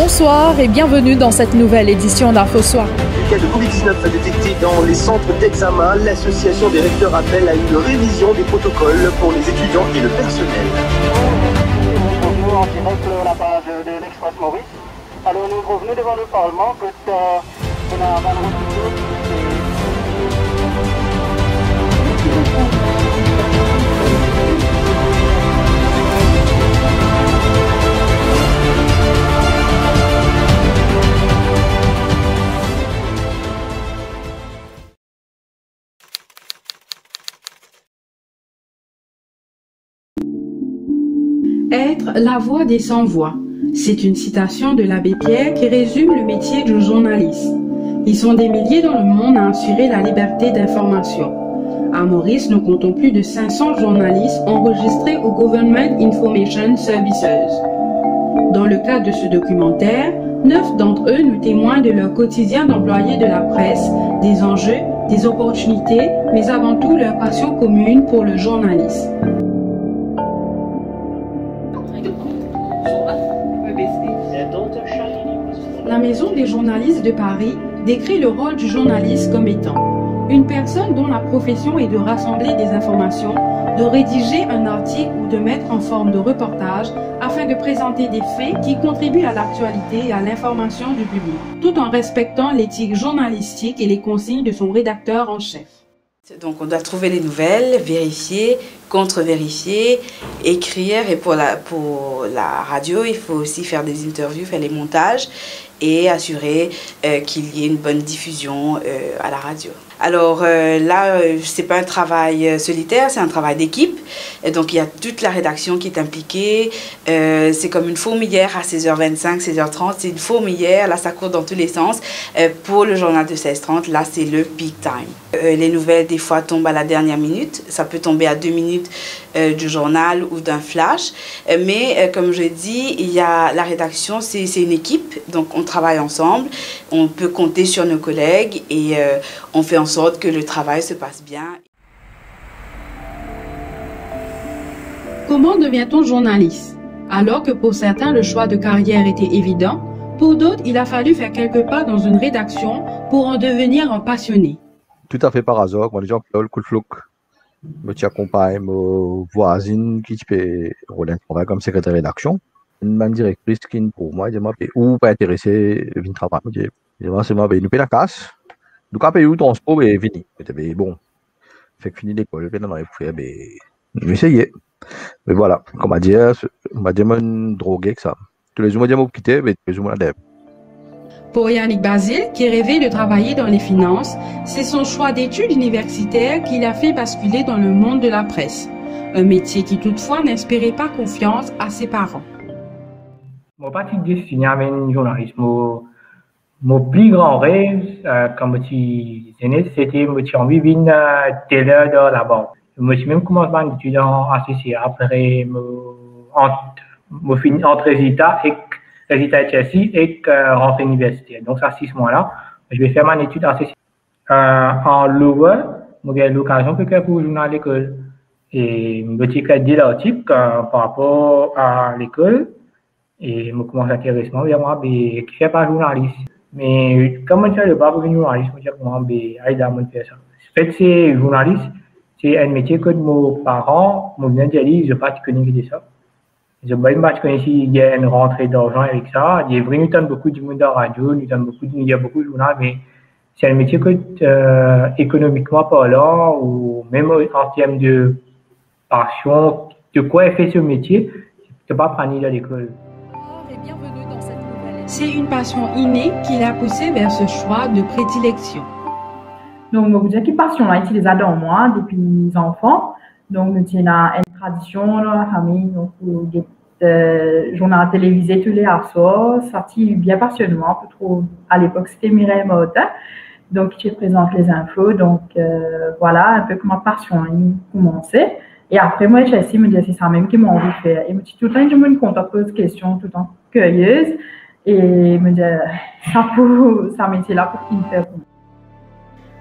Bonsoir et bienvenue dans cette nouvelle édition d'Infosoir. Le cas de Covid-19 détecté dans les centres d'examen, l'association des recteurs appelle à une révision des protocoles pour les étudiants et le personnel. Bonjour, en direct de la page de l'Express Maurice. Alors nous revenons devant le Parlement que on a Être la voix des sans-voix. C'est une citation de l'abbé Pierre qui résume le métier du journaliste. Ils sont des milliers dans le monde à assurer la liberté d'information. À Maurice, nous comptons plus de 500 journalistes enregistrés au Government Information Services. Dans le cadre de ce documentaire, 9 d'entre eux nous témoignent de leur quotidien d'employés de la presse, des enjeux, des opportunités, mais avant tout leur passion commune pour le journalisme. La Maison des journalistes de Paris décrit le rôle du journaliste comme étant une personne dont la profession est de rassembler des informations, de rédiger un article ou de mettre en forme de reportage afin de présenter des faits qui contribuent à l'actualité et à l'information du public, tout en respectant l'éthique journalistique et les consignes de son rédacteur en chef. Donc on doit trouver les nouvelles, vérifier, contre-vérifier, écrire, et pour la radio, il faut aussi faire des interviews, faire les montages et assurer qu'il y ait une bonne diffusion à la radio. Alors là, c'est pas un travail solitaire, c'est un travail d'équipe. Et donc il y a toute la rédaction qui est impliquée. C'est comme une fourmilière à 16h25, 16h30. C'est une fourmilière, là ça court dans tous les sens. Pour le journal de 16h30, là c'est le peak time. Les nouvelles des fois tombent à la dernière minute. Ça peut tomber à 2 minutes du journal ou d'un flash. Mais comme je dis, il y a la rédaction, c'est une équipe. Donc on travaille ensemble. On peut compter sur nos collègues et on fait en sorte que le travail se passe bien. Comment devient-on journaliste? Alors que pour certains, le choix de carrière était évident, pour d'autres, il a fallu faire quelques pas dans une rédaction pour en devenir un passionné. Tout à fait par hasard, moi, les gens le coup de flou. Je t'accompagne, ma voisine qui peut rouler un travail comme secrétaire de rédaction. Une même directrice qui, pour moi, dit, ou pas intéressé, vient travailler. Je dis, c'est moi, nous paye la casse. Donc, après, le transport est fini. Mais bon, fait que fini l'école, je vais essayer. Mais voilà, comme on m'a dit, une droguée que ça. Tous les jours, on m'a dit, quitter, mais tous les jours, on a Pour Yannick Basile, qui rêvait de travailler dans les finances, c'est son choix d'études universitaires qui l'a fait basculer dans le monde de la presse. Un métier qui toutefois n'inspirait pas confiance à ses parents. Mon parti destiné à un journaliste. Mon plus grand rêve, quand je suis né, c'était de vivre une télé dans la banque. Je suis même commencé à étudier en ACC. Après, je finis entre résultats à Chelsea et rentrée universitaire. Donc, ça, 6 mois-là, je vais faire mon étude en ACC. En Lower, j'ai l'occasion de faire pour le journal à l'école. Et je me suis dit l'article par rapport à l'école. Et je commence à m'intéresser à moi, qui fait pas journaliste. Mais comme je ne suis pas pour un journaliste, je suis faire ça. En fait, c'est journaliste, c'est un métier que mes parents m'ont bien dit, je ne sais pas si connais ça. Je ne sais pas si il y a une rentrée d'argent avec ça. Il y a vraiment beaucoup de monde dans la radio, il y a beaucoup de journaux, mais c'est un métier que économiquement parlant, ou même en termes de passion, de quoi est fait ce métier, je ne peux pas prendre à l'école. C'est une passion innée qui l'a poussé vers ce choix de prédilection. Donc, je vous dis que passion là, il les a dans moi depuis les enfants. Donc, nous avons une tradition dans la famille, donc, journal télévisé tous les soirs, sorti bien passionnément. À l'époque, c'était Mireille Martin. Donc, je présente les infos. Donc, voilà, un peu comme ma passion a commencé. Et après, moi, j'ai essayé de me dire, c'est ça même qui m'a envie de faire. Et tout le temps, je me contacte, pose des questions, tout le temps curieuse. Et me dire, ça métier là pour qu'il me fait.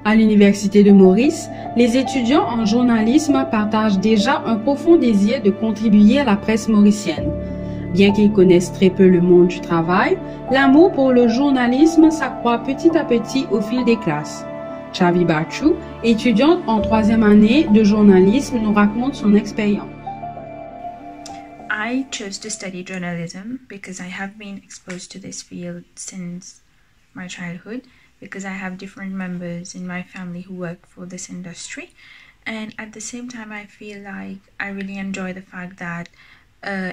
À l'Université de Maurice, les étudiants en journalisme partagent déjà un profond désir de contribuer à la presse mauricienne. Bien qu'ils connaissent très peu le monde du travail, l'amour pour le journalisme s'accroît petit à petit au fil des classes. Chavi Bachou, étudiante en 3e année de journalisme, nous raconte son expérience. I chose to study journalism because I have been exposed to this field since my childhood, because I have different members in my family who work for this industry. And at the same time, I feel like I really enjoy the fact that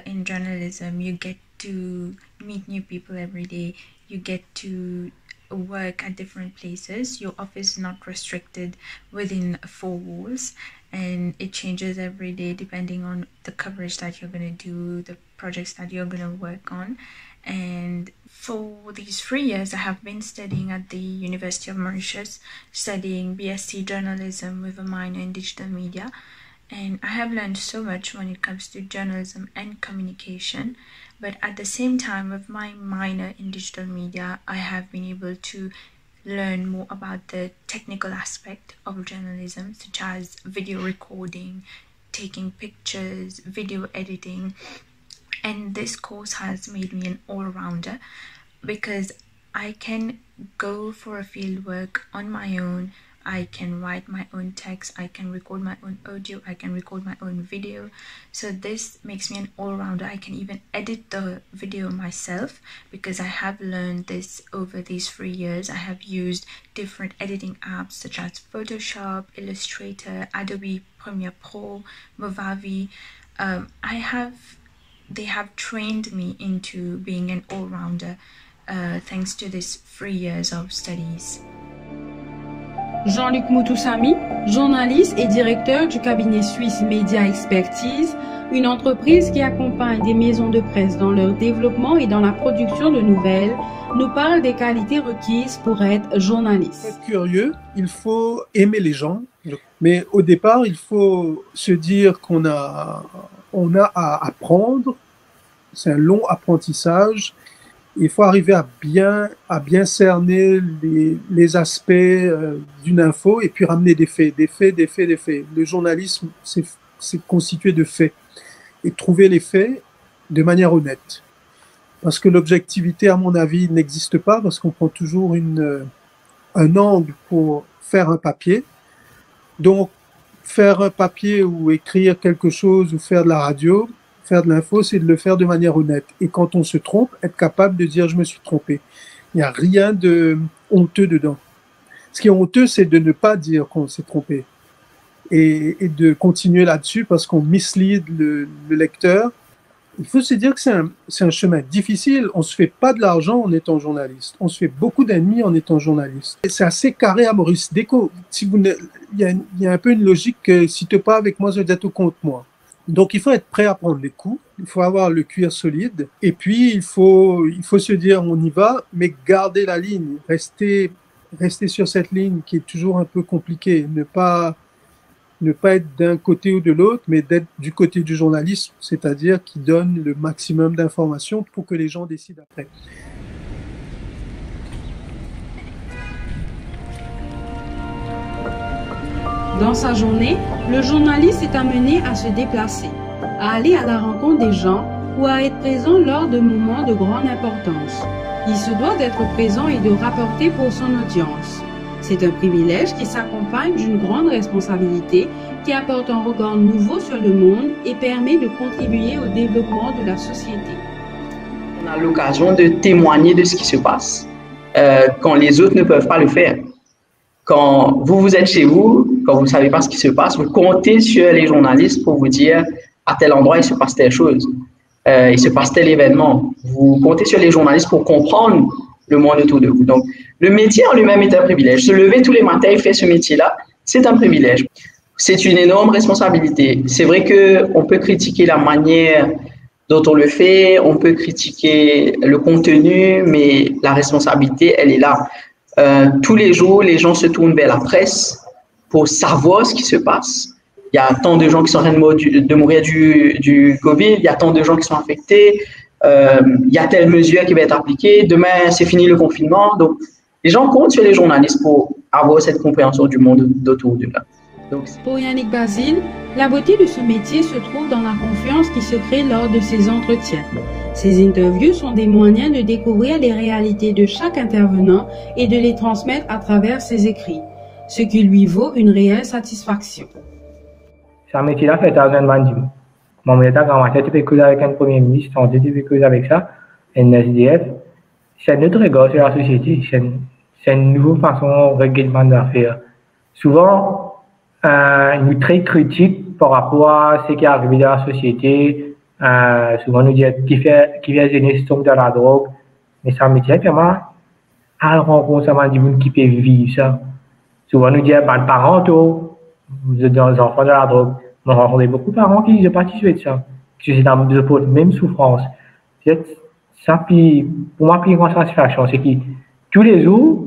in journalism, you get to meet new people every day. You get to work at different places. Your office is not restricted within 4 walls, and it changes every day depending on the coverage that you're going to do, the projects that you're going to work on. And for these 3 years, I have been studying at the University of Mauritius, studying BSc journalism with a minor in digital media. And I have learned so much when it comes to journalism and communication. But at the same time, with my minor in digital media, I have been able to learn more about the technical aspect of journalism, such as video recording, taking pictures, video editing. And this course has made me an all-rounder because I can go for a field work on my own. I can write my own text, I can record my own audio, I can record my own video. So this makes me an all-rounder. I can even edit the video myself because I have learned this over these 3 years. I have used different editing apps such as Photoshop, Illustrator, Adobe Premiere Pro, Movavi. They have trained me into being an all-rounder thanks to this 3 years of studies. Jean-Luc Moutoussamy, journaliste et directeur du cabinet suisse Média Expertise, une entreprise qui accompagne des maisons de presse dans leur développement et dans la production de nouvelles, nous parle des qualités requises pour être journaliste. Pour être curieux, il faut aimer les gens, mais au départ, il faut se dire qu'on a à apprendre. C'est un long apprentissage. Il faut arriver à bien cerner les aspects d'une info et puis ramener des faits. Le journalisme, c'est constitué de faits. Et trouver les faits de manière honnête. Parce que l'objectivité, à mon avis, n'existe pas, parce qu'on prend toujours un angle pour faire un papier. Donc, faire un papier ou écrire quelque chose ou faire de la radio, faire de l'info, c'est de le faire de manière honnête. Et quand on se trompe, être capable de dire « je me suis trompé ». Il n'y a rien de honteux dedans. Ce qui est honteux, c'est de ne pas dire qu'on s'est trompé. Et de continuer là-dessus parce qu'on mislead le lecteur. Il faut se dire que c'est un chemin difficile. On ne se fait pas de l'argent en étant journaliste. On se fait beaucoup d'ennemis en étant journaliste. Et c'est assez carré à Maurice Déco. Il y a un peu une logique que si tu n'es pas avec moi, je vais être contre moi. Donc, il faut être prêt à prendre les coups, il faut avoir le cuir solide, et puis il faut se dire on y va, mais garder la ligne, rester sur cette ligne qui est toujours un peu compliquée, ne pas être d'un côté ou de l'autre, mais d'être du côté du journalisme, c'est-à-dire qui donne le maximum d'informations pour que les gens décident après. Dans sa journée, le journaliste est amené à se déplacer, à aller à la rencontre des gens ou à être présent lors de moments de grande importance. Il se doit d'être présent et de rapporter pour son audience. C'est un privilège qui s'accompagne d'une grande responsabilité qui apporte un regard nouveau sur le monde et permet de contribuer au développement de la société. On a l'occasion de témoigner de ce qui se passe quand les autres ne peuvent pas le faire. Quand vous êtes chez vous, quand vous ne savez pas ce qui se passe, vous comptez sur les journalistes pour vous dire à tel endroit il se passe telle chose, il se passe tel événement. Vous comptez sur les journalistes pour comprendre le monde autour de vous. Donc, le métier en lui-même est un privilège. Se lever tous les matins et faire ce métier-là, c'est un privilège. C'est une énorme responsabilité. C'est vrai qu'on peut critiquer la manière dont on le fait, on peut critiquer le contenu, mais la responsabilité, elle est là. Tous les jours, les gens se tournent vers la presse pour savoir ce qui se passe. Il y a tant de gens qui sont en train de mourir du Covid, il y a tant de gens qui sont infectés, il y a telle mesure qui va être appliquée, demain c'est fini le confinement. Donc, les gens comptent sur les journalistes pour avoir cette compréhension du monde d'autour d'eux. Pour Yannick Basile, la beauté de ce métier se trouve dans la confiance qui se crée lors de ces entretiens. Ces interviews sont des moyens de découvrir les réalités de chaque intervenant et de les transmettre à travers ses écrits, ce qui lui vaut une réelle satisfaction. Ce métier-là fait un mandat. Mon métier, quand tu fais cause avec un premier ministre, tu fais cause avec ça, un SDF, c'est notre regard sur la société, c'est une nouvelle façon de règlement d'affaires. Souvent, nous sommes très critiques par rapport à ce qui est arrivé dans la société. Souvent, nous disons qui fait jeunesse tombe dans la drogue. Mais ça me dit vraiment, à la rencontre, ça m'a dit qui peut vivre ça. Souvent, nous disons, les parents, vous êtes des enfants de la drogue. On a rencontré beaucoup de parents qui disent pas de ça. Que c'est dans la même souffrance. Ça, puis, pour moi, plus grande satisfaction, c'est que tous les jours,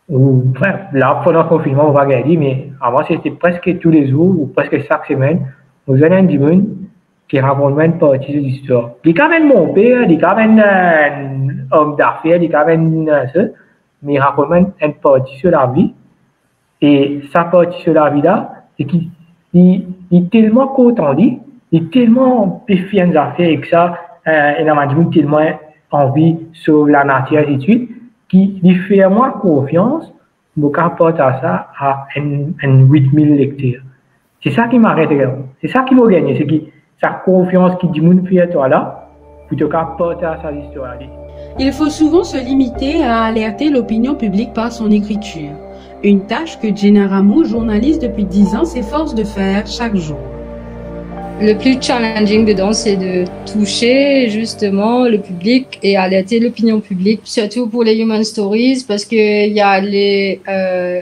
ou là, pendant le confinement, on va regarder, mais avant, c'était presque tous les jours, ou presque chaque semaine, nous avons un dimanche qui raconte une partie de l'histoire. Il y a quand même mon père, il y a quand même un homme d'affaires, il y a quand même ça, mais il raconte une partie sur la vie. Et sa partie sur la vie-là, c'est qu'il est tellement content, il est tellement fier des affaires avec ça, et il a tellement envie sur la nature et tout de suite, qui lui fait moins confiance pour apporter ça à un 8000 lecteurs. C'est ça qui m'arrête, c'est ça qui m'a gagné, c'est que sa confiance qui dit mon fait toi là, plutôt qu'apporter à sa histoire. Il faut souvent se limiter à alerter l'opinion publique par son écriture, une tâche que Jenna Ramou, journaliste depuis 10 ans, s'efforce de faire chaque jour. Le plus challenging dedans, c'est de toucher justement le public et alerter l'opinion publique, surtout pour les Human Stories, parce que il y a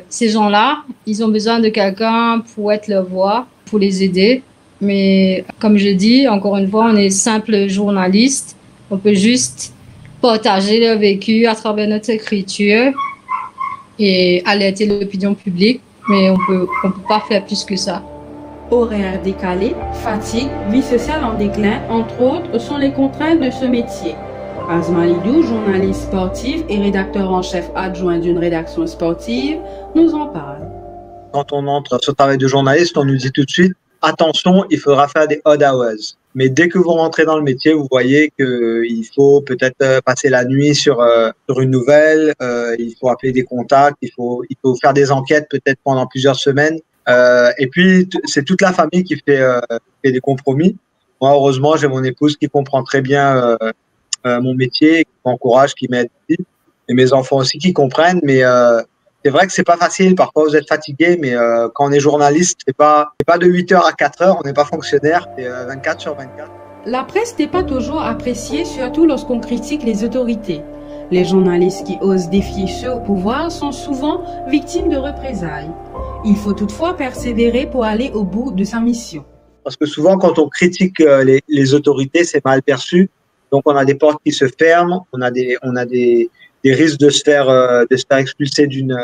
ces gens-là, ils ont besoin de quelqu'un pour être leur voix, pour les aider. Mais comme je dis, encore une fois, on est simple journaliste. On peut juste partager leur vécu à travers notre écriture et alerter l'opinion publique, mais on peut pas faire plus que ça. Horaires décalés, fatigue, vie sociale en déclin, entre autres, sont les contraintes de ce métier. Azma Lidou, journaliste sportive et rédacteur en chef adjoint d'une rédaction sportive, nous en parle. Quand on entre sur le travail de journaliste, on nous dit tout de suite, attention, il faudra faire des odd hours. Mais dès que vous rentrez dans le métier, vous voyez qu'il faut peut-être passer la nuit sur une nouvelle, il faut appeler des contacts, il faut faire des enquêtes peut-être pendant plusieurs semaines. Et puis, c'est toute la famille qui fait des compromis. Moi, heureusement, j'ai mon épouse qui comprend très bien mon métier, qui m'encourage, qui m'aide. Et mes enfants aussi qui comprennent. Mais c'est vrai que c'est pas facile. Parfois, vous êtes fatigué, mais quand on est journaliste, c'est pas de 8h à 4h. On n'est pas fonctionnaire. C'est 24/24. La presse n'est pas toujours appréciée, surtout lorsqu'on critique les autorités. Les journalistes qui osent défier ceux au pouvoir sont souvent victimes de représailles. Il faut toutefois persévérer pour aller au bout de sa mission. Parce que souvent, quand on critique les autorités, c'est mal perçu. Donc, on a des portes qui se ferment, on a des risques de se faire expulser d'une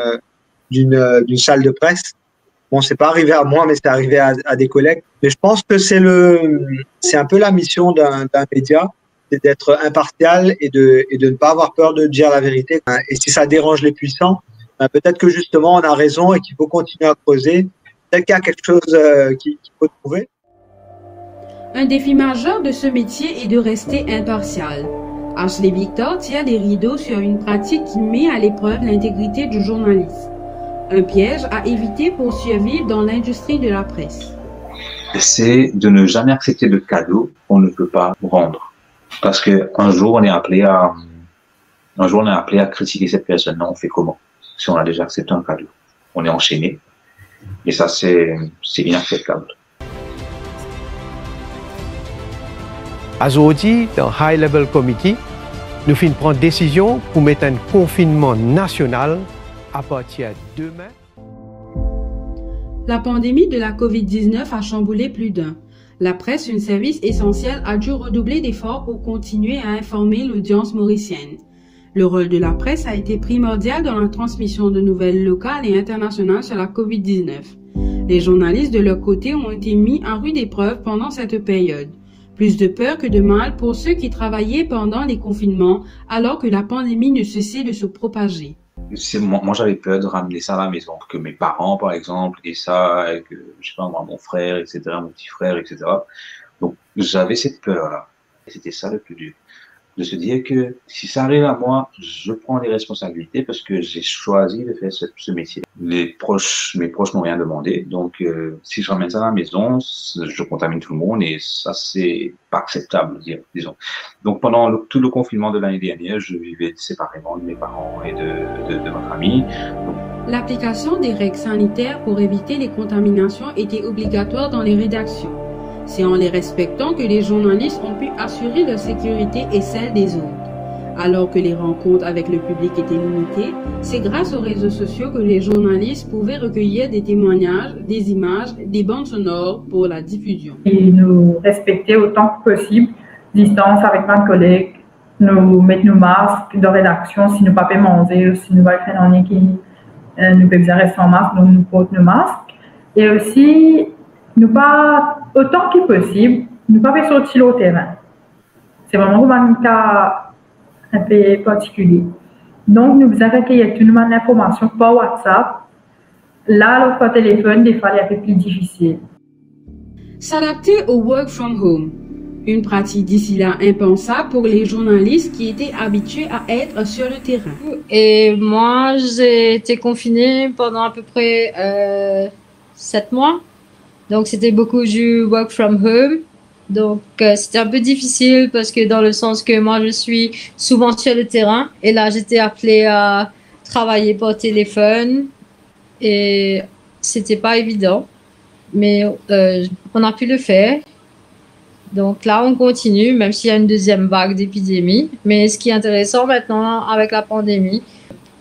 salle de presse. Bon, c'est pas arrivé à moi, mais c'est arrivé à des collègues. Mais je pense que c'est un peu la mission d'un média, c'est d'être impartial et de ne pas avoir peur de dire la vérité. Et si ça dérange les puissants, peut-être que justement on a raison et qu'il faut continuer à creuser. Peut-être qu'il y a quelque chose qu'il faut trouver. Un défi majeur de ce métier est de rester impartial. Ashley Victor tire les rideaux sur une pratique qui met à l'épreuve l'intégrité du journaliste. Un piège à éviter pour survivre dans l'industrie de la presse. C'est de ne jamais accepter de cadeaux qu'on ne peut pas rendre. Parce qu'un jour, on est appelé à critiquer cette personne-là. On fait comment? Si on a déjà accepté un cadeau, on est enchaîné. Et ça, c'est inacceptable. Aujourd'hui, dans High Level Committee, nous finissons prendre décision pour mettre un confinement national à partir de demain. La pandémie de la COVID-19 a chamboulé plus d'un. La presse, un service essentiel, a dû redoubler d'efforts pour continuer à informer l'audience mauricienne. Le rôle de la presse a été primordial dans la transmission de nouvelles locales et internationales sur la COVID-19. Les journalistes, de leur côté, ont été mis en rude épreuve pendant cette période. Plus de peur que de mal pour ceux qui travaillaient pendant les confinements, alors que la pandémie ne cessait de se propager. Moi, j'avais peur de ramener ça à la maison, que mes parents, par exemple, et ça, et que, je sais pas, moi, mon frère, etc., mon petit frère, etc. Donc, j'avais cette peur-là. Et c'était ça le plus dur. De se dire que si ça arrive à moi, je prends les responsabilités parce que j'ai choisi de faire ce métier. Mes proches n'ont rien demandé. Donc, si je ramène ça à la maison, je contamine tout le monde et ça, c'est pas acceptable, disons. Donc, pendant tout le confinement de l'année dernière, je vivais séparément de mes parents et de ma famille. L'application des règles sanitaires pour éviter les contaminations était obligatoire dans les rédactions. C'est en les respectant que les journalistes ont pu assurer leur sécurité et celle des autres. Alors que les rencontres avec le public étaient limitées, c'est grâce aux réseaux sociaux que les journalistes pouvaient recueillir des témoignages, des images, des bandes sonores pour la diffusion. Et nous respecter autant que possible, distance avec mes collègues, nous mettre nos masques de rédaction si nous ne pouvons pas manger, si nous allons faire un qui nous pouvons rester en masque, donc nous portons nos masques. Et aussi, nous pas autant que possible, nous pas faire sortir au terrain. C'est vraiment un cas un peu particulier. Donc, nous avons recueilli toute l'information par WhatsApp. Là, par téléphone, des fois, il est un peu plus difficile. S'adapter au work from home. Une pratique d'ici là impensable pour les journalistes qui étaient habitués à être sur le terrain. Et moi, j'ai été confinée pendant à peu près 7 mois. Donc, c'était beaucoup du work from home. Donc, c'était un peu difficile parce que dans le sens que moi, je suis souvent sur le terrain. Et là, j'étais appelée à travailler par téléphone. Et c'était pas évident. Mais on a pu le faire. Donc là, on continue, même s'il y a une deuxième vague d'épidémie. Mais ce qui est intéressant maintenant avec la pandémie,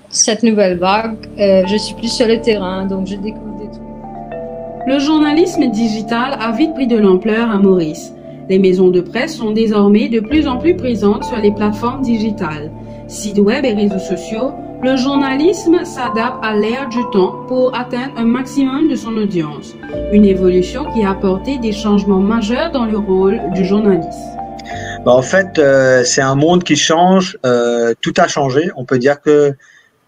cette nouvelle vague, je suis plus sur le terrain. Donc, je découvre des trucs. Le journalisme digital a vite pris de l'ampleur à Maurice. Les maisons de presse sont désormais de plus en plus présentes sur les plateformes digitales. Sites web et réseaux sociaux, le journalisme s'adapte à l'ère du temps pour atteindre un maximum de son audience. Une évolution qui a apporté des changements majeurs dans le rôle du journaliste. En fait, c'est un monde qui change, tout a changé. On peut dire que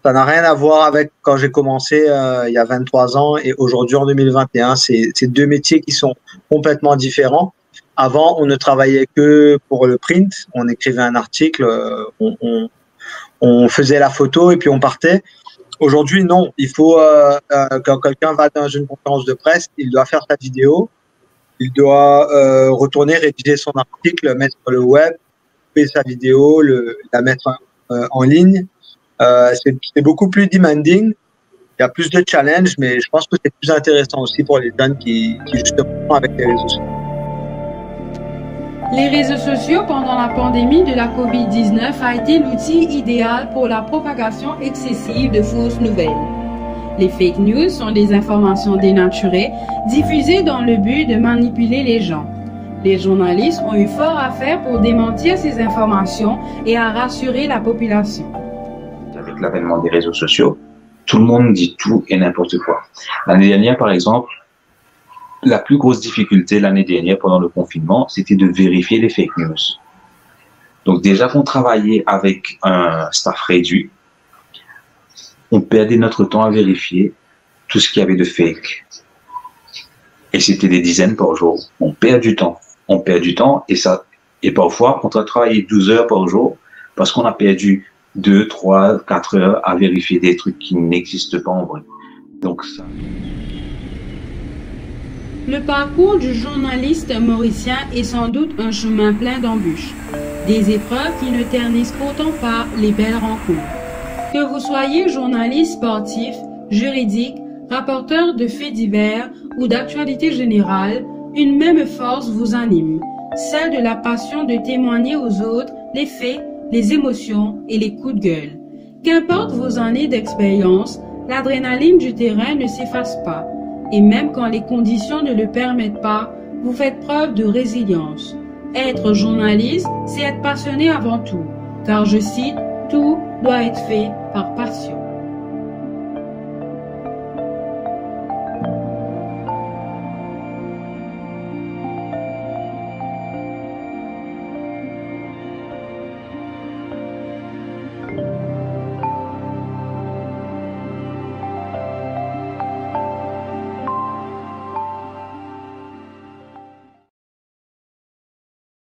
ça n'a rien à voir avec quand j'ai commencé il y a 23 ans et aujourd'hui en 2021. C'est deux métiers qui sont complètement différents. Avant, on ne travaillait que pour le print. On écrivait un article, on faisait la photo et puis on partait. Aujourd'hui, non. Il faut, quand quelqu'un va dans une conférence de presse, il doit faire sa vidéo. Il doit retourner, rédiger son article, le mettre sur le web, faire sa vidéo, la mettre en ligne. C'est beaucoup plus demanding. Il y a plus de challenges, mais je pense que c'est plus intéressant aussi pour les jeunes qui justement avec les réseaux sociaux. Les réseaux sociaux pendant la pandémie de la COVID-19 a été l'outil idéal pour la propagation excessive de fausses nouvelles. Les fake news sont des informations dénaturées diffusées dans le but de manipuler les gens. Les journalistes ont eu fort à faire pour démentir ces informations et à rassurer la population. Avec l'avènement des réseaux sociaux, tout le monde dit tout et n'importe quoi. L'année dernière, par exemple, la plus grosse difficulté l'année dernière pendant le confinement, c'était de vérifier les fake news. Donc déjà qu'on travaillait avec un staff réduit, on perdait notre temps à vérifier tout ce qu'il y avait de fake. Et c'était des dizaines par jour. On perd du temps. On perd du temps et parfois on doit travailler 12 heures par jour parce qu'on a perdu 2, 3, 4 heures à vérifier des trucs qui n'existent pas en vrai. Donc ça... Le parcours du journaliste mauricien est sans doute un chemin plein d'embûches, des épreuves qui ne ternissent pourtant pas les belles rencontres. Que vous soyez journaliste sportif, juridique, rapporteur de faits divers ou d'actualité générale, une même force vous anime, celle de la passion de témoigner aux autres les faits, les émotions et les coups de gueule. Qu'importe vos années d'expérience, l'adrénaline du terrain ne s'efface pas. Et même quand les conditions ne le permettent pas, vous faites preuve de résilience. Être journaliste, c'est être passionné avant tout. Car je cite, tout doit être fait par passion.